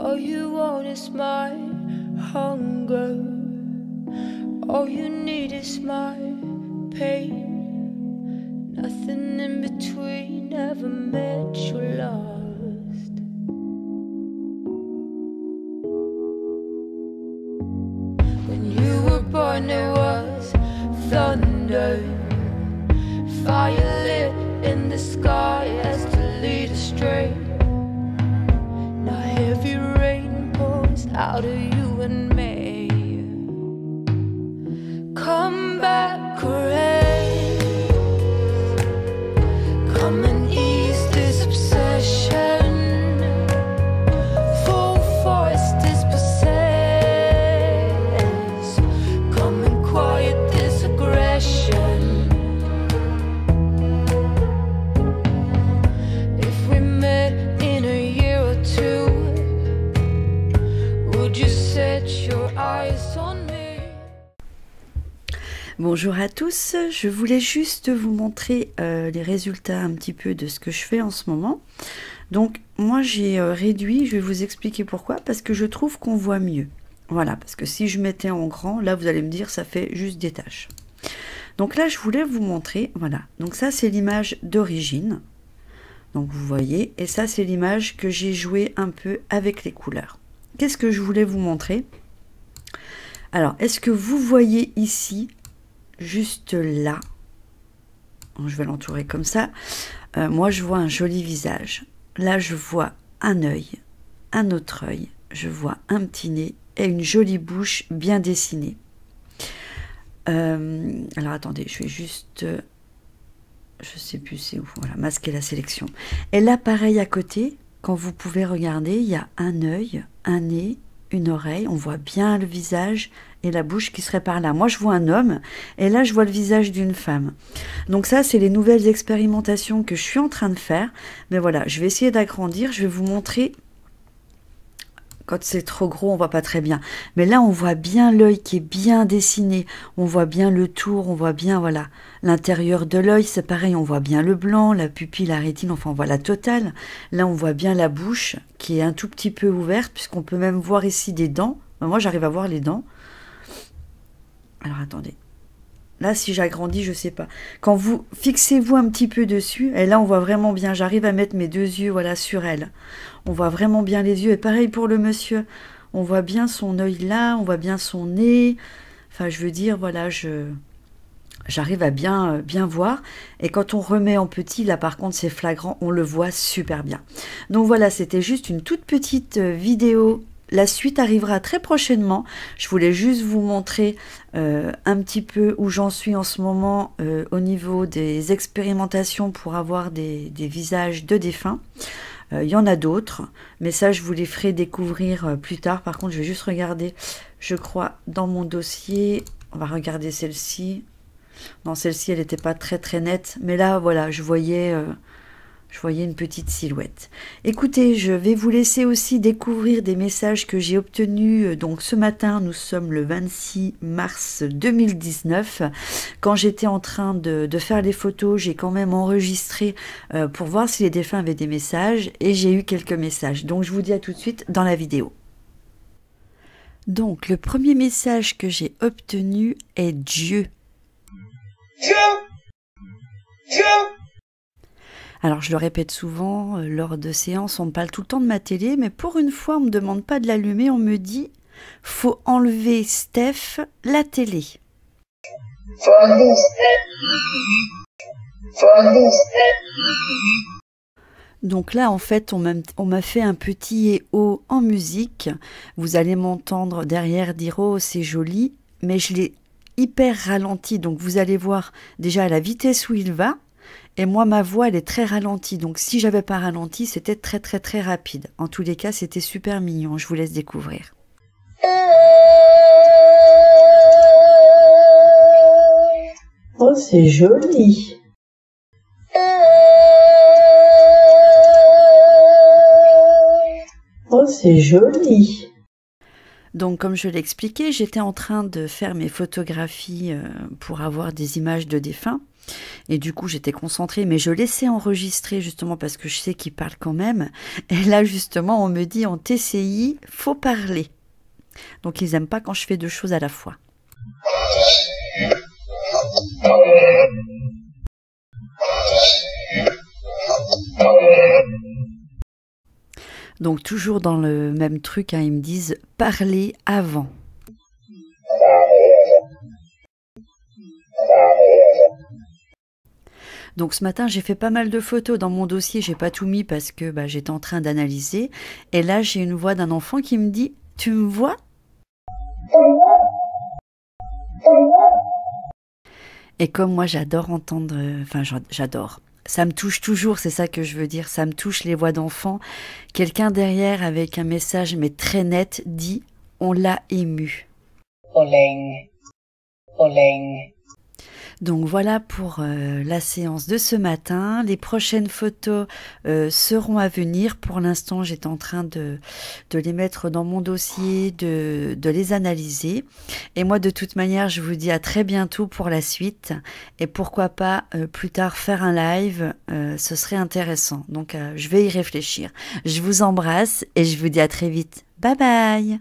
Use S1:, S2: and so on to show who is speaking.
S1: All you want is my hunger. All you need is my pain. Nothing in between, never met you lost. When you were born there was thunder, fire lit in the sky as to lead astray. Now heavy rain pours out of you and me. Come back, rain. Come and ease this obsession. Full force dispossess. Come and quiet this aggression. If we met in a year or two, would you set your eyes on me?
S2: Bonjour à tous, je voulais juste vous montrer les résultats un petit peu de ce que je fais en ce moment. Donc moi j'ai réduit, je vais vous expliquer pourquoi, parce que je trouve qu'on voit mieux. Voilà, parce que si je mettais en grand, là vous allez me dire ça fait juste des taches. Donc là je voulais vous montrer, voilà, donc ça c'est l'image d'origine. Donc vous voyez, et ça c'est l'image que j'ai joué un peu avec les couleurs. Qu'est-ce que je voulais vous montrer? Alors, est-ce que vous voyez ici, juste là, je vais l'entourer comme ça, moi je vois un joli visage. Là je vois un œil, un autre œil, je vois un petit nez et une jolie bouche bien dessinée. Alors attendez, je vais juste, je sais plus c'est où, voilà, masquer la sélection. Et là pareil à côté, quand vous pouvez regarder, il y a un œil, un nez, une oreille, on voit bien le visage et la bouche qui serait par là. Moi je vois un homme et là je vois le visage d'une femme. Donc ça c'est les nouvelles expérimentations que je suis en train de faire. Mais voilà, je vais essayer d'agrandir, je vais vous montrer. Quand c'est trop gros, on voit pas très bien. Mais là, on voit bien l'œil qui est bien dessiné. On voit bien le tour, on voit bien, voilà, l'intérieur de l'œil. C'est pareil, on voit bien le blanc, la pupille, la rétine, enfin, on voit la totale. Là, on voit bien la bouche qui est un tout petit peu ouverte, puisqu'on peut même voir ici des dents. Moi, j'arrive à voir les dents. Alors, attendez. Là, si j'agrandis, je sais pas. Quand vous fixez-vous un petit peu dessus, et là, on voit vraiment bien. J'arrive à mettre mes deux yeux, voilà, sur elle. On voit vraiment bien les yeux. Et pareil pour le monsieur. On voit bien son œil là, on voit bien son nez. Enfin, je veux dire, voilà, j'arrive à bien voir. Et quand on remet en petit, là, par contre, c'est flagrant. On le voit super bien. Donc voilà, c'était juste une toute petite vidéo. La suite arrivera très prochainement. Je voulais juste vous montrer un petit peu où j'en suis en ce moment au niveau des expérimentations pour avoir des visages de défunts. Il y en a d'autres, mais ça je vous les ferai découvrir plus tard. Par contre, je vais juste regarder, je crois, dans mon dossier. On va regarder celle-ci. Non, celle-ci, elle n'était pas très nette. Mais là, voilà, je voyais une petite silhouette. Écoutez, je vais vous laisser aussi découvrir des messages que j'ai obtenus. Donc ce matin, nous sommes le 26 mars 2019. Quand j'étais en train de faire les photos, j'ai quand même enregistré pour voir si les défunts avaient des messages. Et j'ai eu quelques messages. Donc je vous dis à tout de suite dans la vidéo. Donc le premier message que j'ai obtenu est Dieu. Dieu. Dieu. Alors, je le répète souvent, lors de séances, on me parle tout le temps de ma télé, mais pour une fois, on ne me demande pas de l'allumer, on me dit « faut enlever, Steph, la télé ». Donc là, en fait, on m'a fait un petit et haut en musique. Vous allez m'entendre derrière dire « oh, c'est joli », mais je l'ai hyper ralenti, donc vous allez voir déjà à la vitesse où il va. Et moi, ma voix, elle est très ralentie. Donc, si j'avais pas ralenti, c'était très rapide. En tous les cas, c'était super mignon. Je vous laisse découvrir.
S3: Oh, c'est joli. Oh, c'est joli.
S2: Donc, comme je l'expliquais, j'étais en train de faire mes photographies pour avoir des images de défunts. Et du coup, j'étais concentrée, mais je laissais enregistrer justement parce que je sais qu'il parle quand même. Et là, justement, on me dit en TCI, faut parler. Donc, ils n'aiment pas quand je fais deux choses à la fois. Donc, toujours dans le même truc, hein, ils me disent parler avant. Donc ce matin, j'ai fait pas mal de photos dans mon dossier, j'ai pas tout mis parce que j'étais en train d'analyser. Et là, j'ai une voix d'un enfant qui me dit « Tu me vois ?» Et comme moi, j'adore entendre... j'adore. Ça me touche toujours, c'est ça que je veux dire. Ça me touche les voix d'enfants. Quelqu'un derrière avec un message mais très net dit « On l'a ému ».
S3: Oleng. Oleng.
S2: Donc voilà pour la séance de ce matin. Les prochaines photos seront à venir. Pour l'instant, j'étais en train de les mettre dans mon dossier, de les analyser. Et moi, de toute manière, je vous dis à très bientôt pour la suite. Et pourquoi pas plus tard faire un live, ce serait intéressant. Donc je vais y réfléchir. Je vous embrasse et je vous dis à très vite. Bye bye!